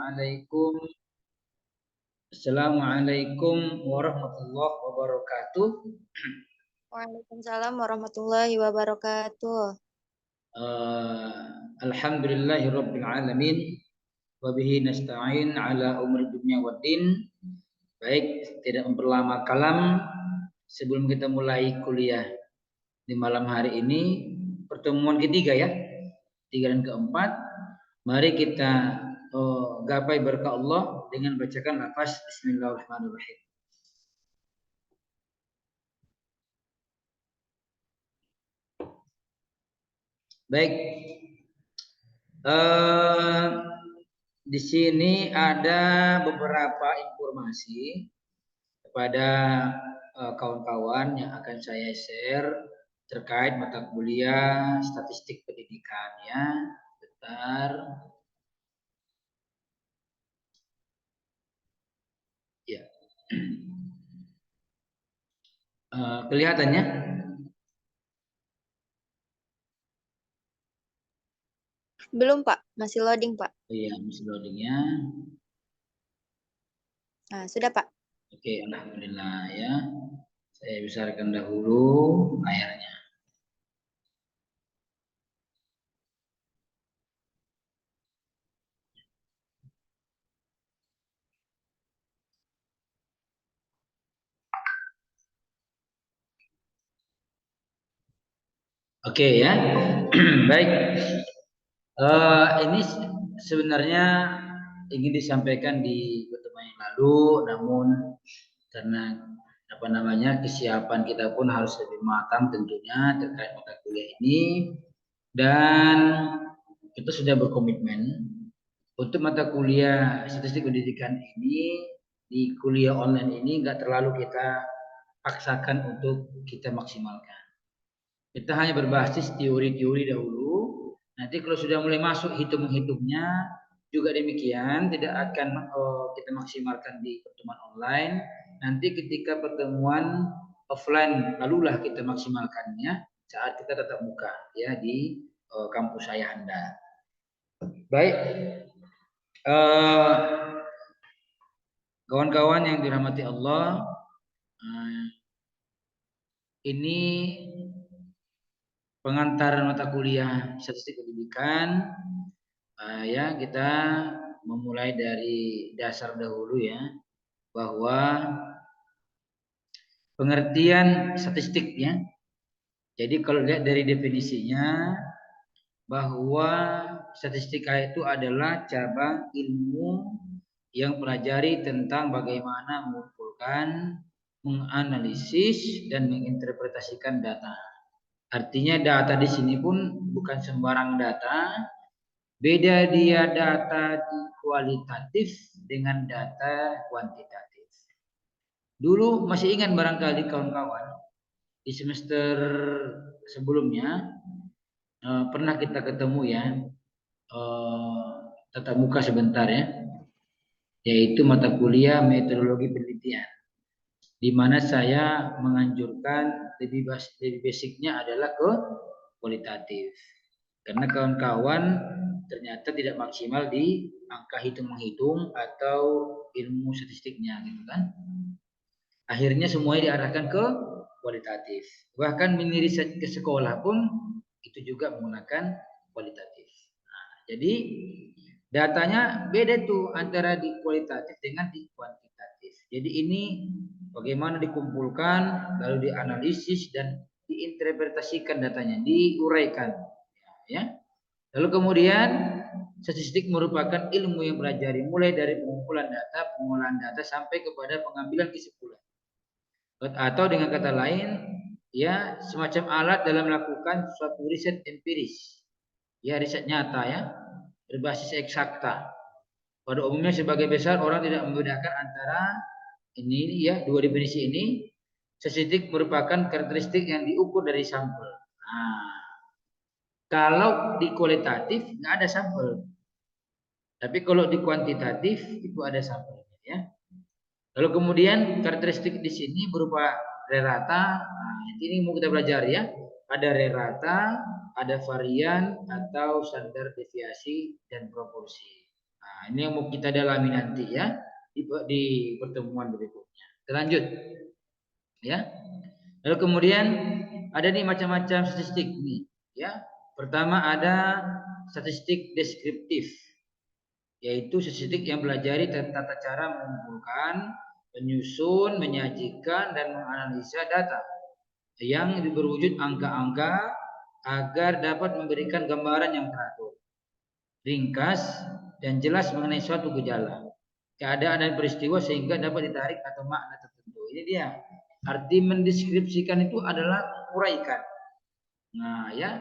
Assalamualaikum warahmatullahi wabarakatuh. Waalaikumsalam warahmatullahi wabarakatuh. Alhamdulillahirabbil alamin wa bihi nasta'in ala umuri dunya waddin. Baik, tidak memperlama kalam, sebelum kita mulai kuliah di malam hari ini, pertemuan ketiga ya, ketiga dan keempat, mari kita gapai berkah Allah dengan bacakan lafaz Bismillahirrahmanirrahim. Baik, di sini ada beberapa informasi kepada kawan-kawan yang akan saya share terkait mata kuliah statistik pendidikan ya. Bentar. Ya. Kelihatannya? Belum Pak, masih loading Pak. Iya, masih loadingnya. Nah, sudah Pak. Oke, alhamdulillah ya. Saya besarkan dahulu layarnya. Oke ya. Baik. Ini sebenarnya ingin disampaikan di pertemuan yang lalu, namun karena kesiapan kita pun harus lebih matang tentunya terkait mata kuliah ini, dan kita sudah berkomitmen untuk mata kuliah statistik pendidikan ini di kuliah online ini nggak terlalu kita paksakan untuk kita maksimalkan. Kita hanya berbasis teori-teori dahulu. Nanti kalau sudah mulai masuk hitung-hitungnya juga demikian, tidak akan kita maksimalkan di pertemuan online. Nanti ketika pertemuan offline barulah kita maksimalkannya saat kita tatap muka ya di kampus ayah Anda. Baik, kawan-kawan yang dirahmati Allah, ini pengantar mata kuliah statistik pendidikan. Ya, kita memulai dari dasar dahulu ya, bahwa pengertian statistik ya. Jadi kalau lihat dari definisinya, bahwa statistika itu adalah cabang ilmu yang pelajari tentang bagaimana mengumpulkan, menganalisis, dan menginterpretasikan data. Artinya data di sini pun bukan sembarang data. Beda dia data di kualitatif dengan data kuantitatif. Dulu masih ingat barangkali kawan-kawan, di semester sebelumnya pernah kita ketemu ya, tatap muka sebentar ya, yaitu mata kuliah metodologi penelitian, di mana saya menganjurkan lebih basicnya adalah ke kualitatif. Karena kawan-kawan ternyata tidak maksimal di angka hitung-menghitung atau ilmu statistiknya gitu kan. Akhirnya semuanya diarahkan ke kualitatif. Bahkan mini riset ke sekolah pun itu juga menggunakan kualitatif. Nah, jadi datanya beda tuh antara di kualitatif dengan di kuantitatif. Jadi ini bagaimana dikumpulkan, lalu dianalisis dan diinterpretasikan datanya, diuraikan. Ya. Lalu kemudian statistik merupakan ilmu yang pelajari mulai dari pengumpulan data, pengolahan data sampai kepada pengambilan kesimpulan. Atau dengan kata lain, ya semacam alat dalam melakukan suatu riset empiris. Ya, riset nyata ya, berbasis eksakta. Pada umumnya sebagai besar orang tidak membedakan antara ini ya, dua definisi ini. Statistik merupakan karakteristik yang diukur dari sampel. Nah, kalau di kualitatif nggak ada sampel. Tapi kalau di kuantitatif itu ada sampelnya ya. Lalu kemudian karakteristik di sini berupa rata. Nah, ini mau kita pelajari ya. Ada rata, ada varian atau standar deviasi dan proporsi. Nah, ini yang mau kita dalami nanti ya di pertemuan berikutnya. Kita lanjut ya. Lalu kemudian ada nih macam-macam statistik nih ya. Pertama ada statistik deskriptif, yaitu statistik yang pelajari tata cara mengumpulkan, menyusun, menyajikan dan menganalisa data yang berwujud angka-angka agar dapat memberikan gambaran yang teratur, ringkas dan jelas mengenai suatu gejala, keadaan dan peristiwa sehingga dapat ditarik atau makna tertentu. Ini dia. Arti mendeskripsikan itu adalah menguraikan. Nah, ya,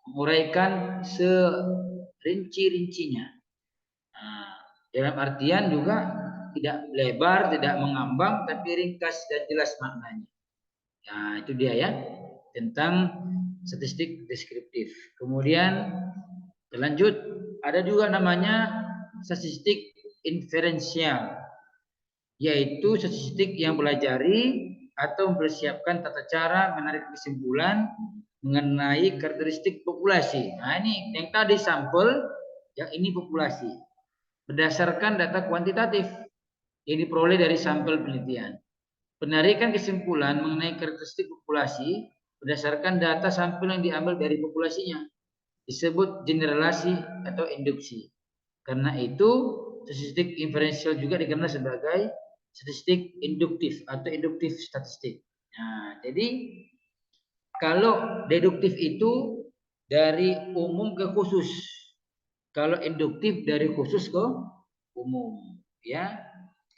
menguraikan serinci-rincinya. Nah, dalam artian juga tidak lebar, tidak mengambang, tapi ringkas dan jelas maknanya. Nah, itu dia ya, tentang statistik deskriptif. Kemudian lanjut, ada juga namanya statistik inferensial, yaitu statistik yang pelajari atau mempersiapkan tata cara menarik kesimpulan mengenai karakteristik populasi. Nah, ini yang tadi sampel, yang ini populasi. Berdasarkan data kuantitatif yang diperoleh dari sampel penelitian. Penarikan kesimpulan mengenai karakteristik populasi berdasarkan data sampel yang diambil dari populasinya disebut generalisasi atau induksi. Karena itu, statistik inferensial juga dikenal sebagai statistik induktif atau induktif statistik. Nah, jadi kalau deduktif itu dari umum ke khusus. Kalau induktif dari khusus ke umum, ya.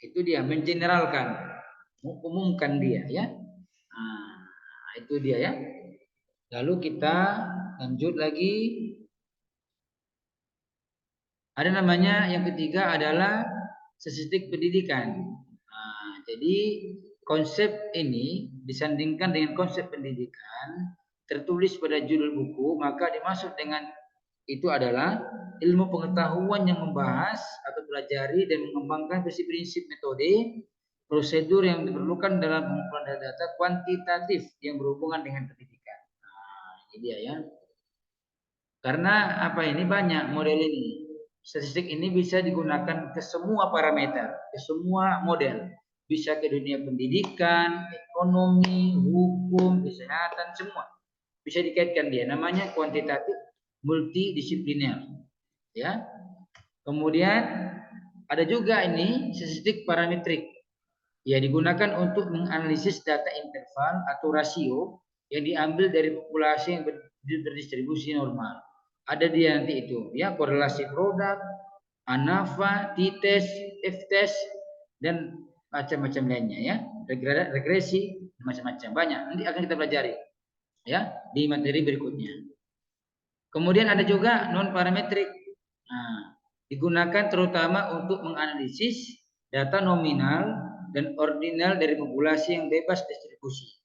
Itu dia mengeneralkan, mengumumkan dia, ya. Nah, itu dia ya. Lalu kita lanjut lagi. Ada namanya yang ketiga adalah statistik pendidikan. Nah, jadi konsep ini disandingkan dengan konsep pendidikan tertulis pada judul buku, maka dimaksud dengan itu adalah ilmu pengetahuan yang membahas atau pelajari dan mengembangkan prinsip-prinsip metode, prosedur yang diperlukan dalam pengumpulan data kuantitatif yang berhubungan dengan pendidikan. Nah, ini dia ya. Karena apa ini banyak model ini. Statistik ini bisa digunakan ke semua parameter, ke semua model. Bisa ke dunia pendidikan, ekonomi, hukum, kesehatan, semua. Bisa dikaitkan dia. Namanya kuantitatif multidisipliner. Ya. Kemudian ada juga ini statistik parametrik. Ya, digunakan untuk menganalisis data interval atau rasio yang diambil dari populasi yang berdistribusi normal. Ada dia nanti itu, ya, korelasi produk, ANAVA, t-test, f-test, dan macam-macam lainnya ya, regresi, macam-macam banyak. Nanti akan kita pelajari ya di materi berikutnya. Kemudian ada juga non parametrik. Nah, digunakan terutama untuk menganalisis data nominal dan ordinal dari populasi yang bebas distribusi.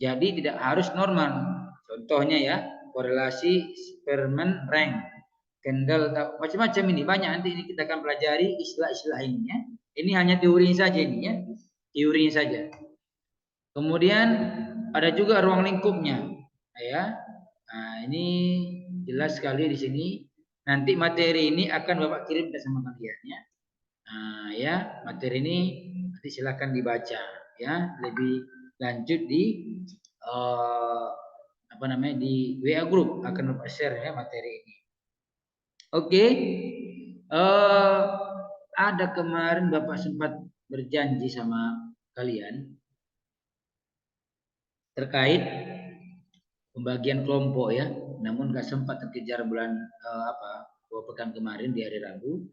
Jadi tidak harus normal. Contohnya ya, korelasi Spearman rank, Kendall, macam-macam ini banyak. Nanti ini kita akan pelajari istilah-istilah ini ya. Ini hanya teori saja ini ya, teorinya saja. Kemudian ada juga ruang lingkupnya, ya. Nah, ini jelas sekali di sini. Nanti materi ini akan Bapak kirim ke sama kalian ya. Nah, ya, materi ini nanti silakan dibaca ya, lebih lanjut di apa namanya di WA group akan Bapak share ya materi ini. Oke. Ada kemarin Bapak sempat berjanji sama kalian terkait pembagian kelompok ya, namun nggak sempat terkejar bulan 2 pekan kemarin di hari Rabu.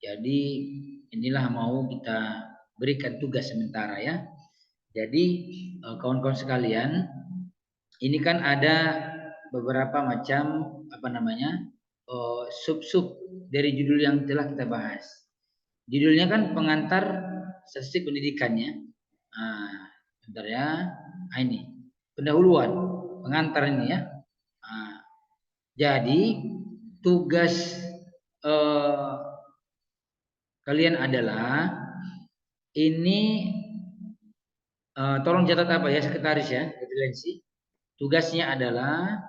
Jadi inilah mau kita berikan tugas sementara ya. Jadi kawan-kawan sekalian, ini kan ada beberapa macam apa namanya sub-sub dari judul yang telah kita bahas. Judulnya kan pengantar statistik pendidikannya. Nah, bentar ya. Nah, ini pendahuluan pengantar ini ya. Nah, jadi tugas kalian adalah ini tolong catat apa ya sekretaris ya, referensi. Tugasnya adalah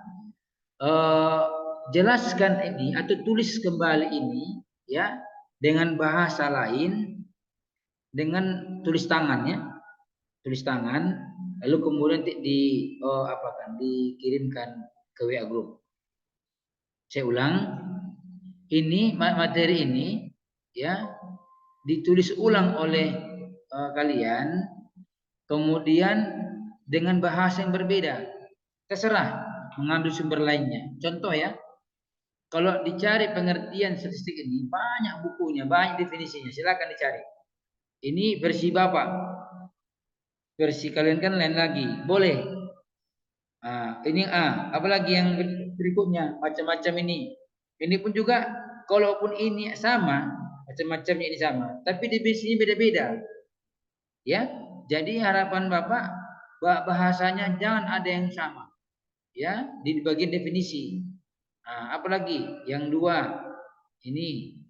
jelaskan ini atau tulis kembali ini ya dengan bahasa lain, dengan tulis tangannya, tulis tangan, lalu kemudian dikirimkan ke WA group. Saya ulang, ini materi ini ya ditulis ulang oleh kalian, kemudian dengan bahasa yang berbeda. Terserah mengambil sumber lainnya. Contoh ya, kalau dicari pengertian statistik ini banyak bukunya, banyak definisinya. Silakan dicari. Ini versi Bapak, versi kalian kan lain lagi. Boleh. Ini apalagi yang berikutnya macam-macam ini. Ini pun juga kalaupun ini sama, macam-macamnya ini sama, tapi definisinya beda-beda. Ya. Jadi harapan Bapak bahasanya jangan ada yang sama. Ya, di bagian definisi. Apalagi yang dua ini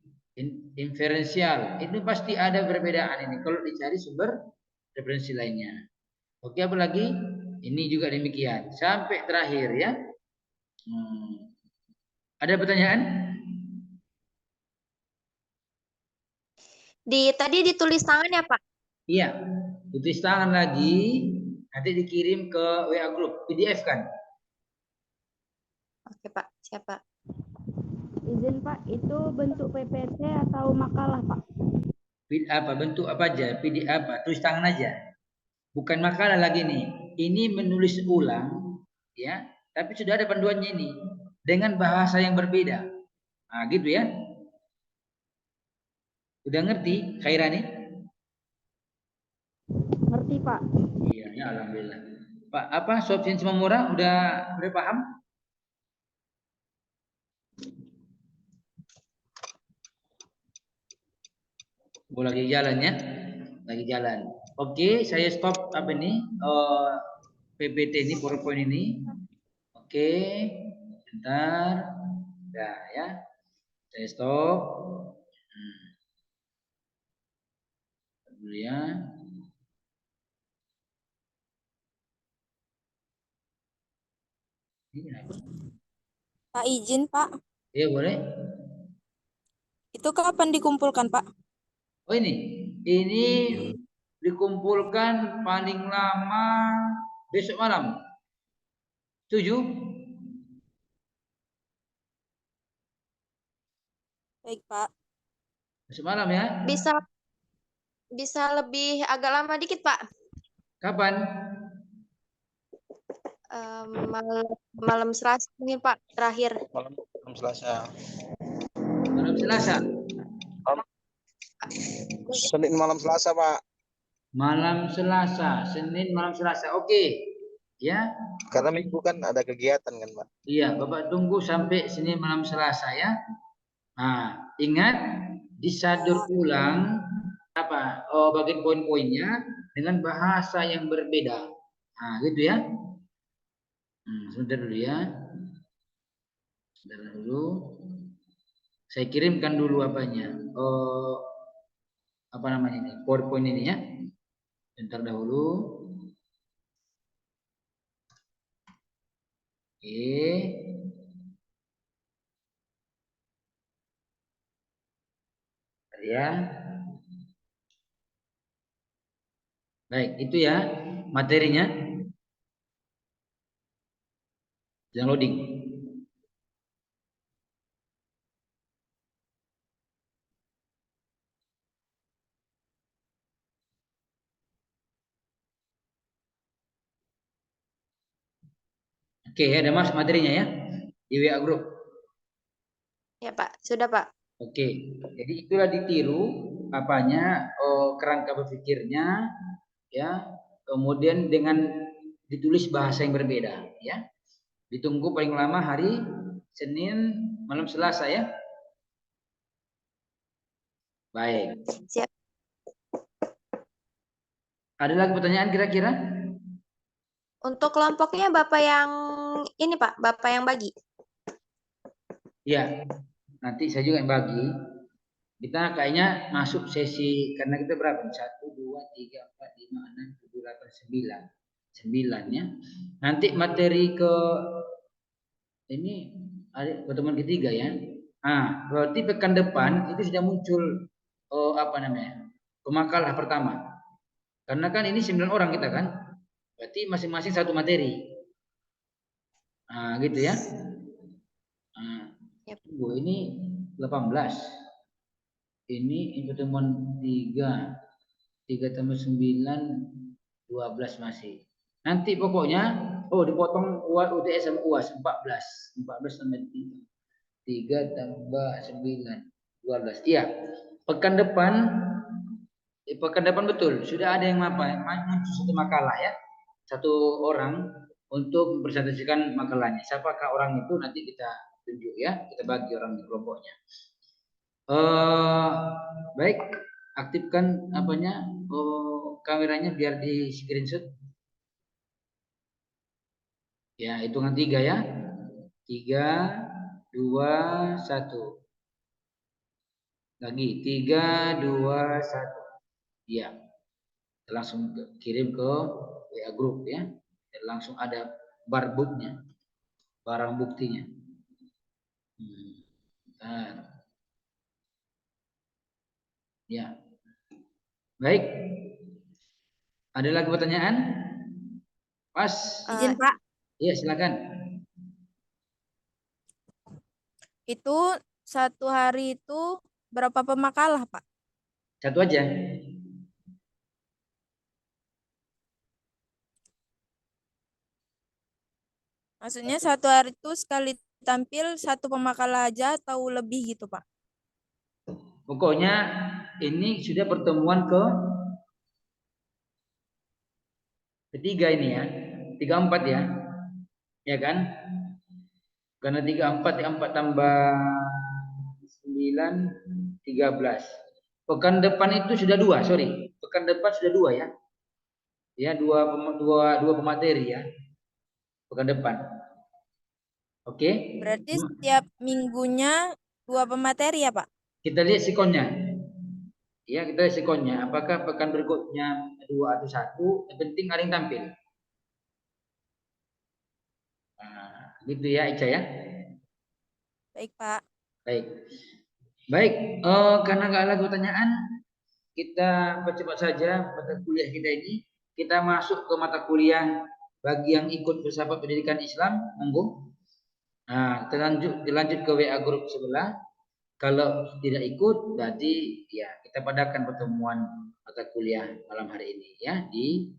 inferensial. Itu pasti ada perbedaan ini kalau dicari sumber referensi lainnya. Oke, apalagi ini juga demikian sampai terakhir ya. Ada pertanyaan? Tadi ditulis tangan ya, Pak? Iya, ditulis tangan lagi, nanti dikirim ke WA group, PDF kan? Oke, Pak. Siap, Pak. Izin Pak, itu bentuk PPT atau makalah Pak? Bentuk apa aja? PDF apa? Tulis tangan aja. Bukan makalah lagi nih. Ini menulis ulang, ya. Tapi sudah ada panduannya ini dengan bahasa yang berbeda. Gitu ya. Udah ngerti, Khairani? Ngerti Pak. Iya, ya alhamdulillah. Pak, Sob Sains Memura udah paham? Lagi jalan ya, lagi jalan. Oke, saya stop apa ini? PPT ini, PowerPoint ini. Oke, bentar. Nah, ya. Saya stop. Dulu ya. Pak izin Pak. Iya boleh. Itu kapan dikumpulkan Pak? Oh ini dikumpulkan paling lama besok malam. Setuju? Baik Pak. Besok malam ya. Bisa lebih agak lama dikit, Pak. Kapan? Malam Selasa mungkin Pak, terakhir. Malam Selasa. Malam Selasa. Senin malam Selasa Pak. Malam Selasa, Senin malam Selasa. Oke. Ya. Karena minggu kan ada kegiatan kan Pak. Iya, Bapak tunggu sampai Senin malam Selasa ya. Ingat disadur ulang bagian poin-poinnya dengan bahasa yang berbeda. Gitu ya. Sebentar dulu ya. Sebentar dulu. Saya kirimkan dulu apanya. Apa namanya ini? PowerPoint ini ya. Sebentar dahulu. Oke. Ya. Baik, itu ya materinya. Yang loading. Oke, ada Mas materinya ya di WA group. Ya Pak, sudah Pak. Oke, jadi itulah ditiru kerangka berpikirnya ya, kemudian dengan ditulis bahasa yang berbeda ya. Ditunggu paling lama hari Senin malam Selasa ya. Baik. Siap. Ada lagi pertanyaan kira-kira? Untuk kelompoknya Bapak yang ini Pak, Bapak yang bagi. Ya, nanti saya juga yang bagi. Kita kayaknya masuk sesi, karena kita berapa? 1, 2, 3, 4, 5, 6, 7, 8, 9. 9 ya. Nanti materi ini ada pertemuan ketiga ya. Berarti pekan depan itu sudah muncul pemakalah pertama. Karena kan ini 9 orang kita kan. Berarti masing-masing satu materi. Gitu ya. Yap. Ini 18. Ini pertemuan 3 tambah 9 12 masih. Nanti pokoknya dipotong UTS sama UAS 14 tambah 3 tambah 9 12. Iya. Pekan depan betul sudah ada yang muncul satu makalah ya. Satu orang untuk mempresentasikan makalahnya. Siapakah orang itu nanti kita tunjuk ya, kita bagi orang di kelompoknya. Baik, aktifkan kameranya biar di screenshot. Ya, hitungan 3 ya. 3, 2, 1. Lagi 3, 2, 1. Ya. Kita langsung kirim ke WA group ya. Dan langsung ada barbuknya, barang buktinya. Bentar. Ya. Baik. Ada lagi pertanyaan? Pas. Izin Pak, Iya, silakan. itu satu hari itu berapa pemakalah Pak? Satu aja. Maksudnya satu hari itu sekali tampil satu pemakalah aja atau lebih gitu Pak? Pokoknya ini sudah pertemuan ketiga ini ya. 3, 4 ya. Ya kan? Karena 3, 4 tambah 9 13. Pekan depan itu sudah 2, sorry. Pekan depan sudah 2 ya. Ya, dua pemateri ya. Pekan depan. Oke. Berarti setiap minggunya 2 pemateri ya Pak? Kita lihat sikonnya. Ya, kita lihat sikonnya. Apakah pekan berikutnya 2 atau 1? Yang penting ada yang tampil. Gitu ya, Ica ya. Baik Pak. Baik. Karena nggak ada pertanyaan, kita percepat saja mata kuliah kita ini. Kita masuk ke mata kuliah bagi yang ikut filsafat pendidikan Islam, monggo. Dilanjut ke WA grup sebelah. Kalau tidak ikut, berarti ya kita padakan pertemuan mata kuliah malam hari ini ya di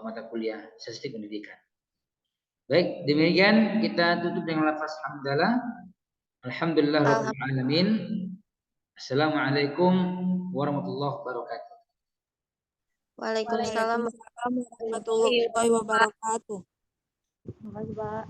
mata kuliah statistik pendidikan. Baik, demikian kita tutup dengan lafaz hamdalah. Alhamdulillah rabbil alamin. Assalamualaikum warahmatullahi wabarakatuh. Waalaikumsalam. Waalaikumsalam warahmatullahi wabarakatuh. Terima kasih Pak.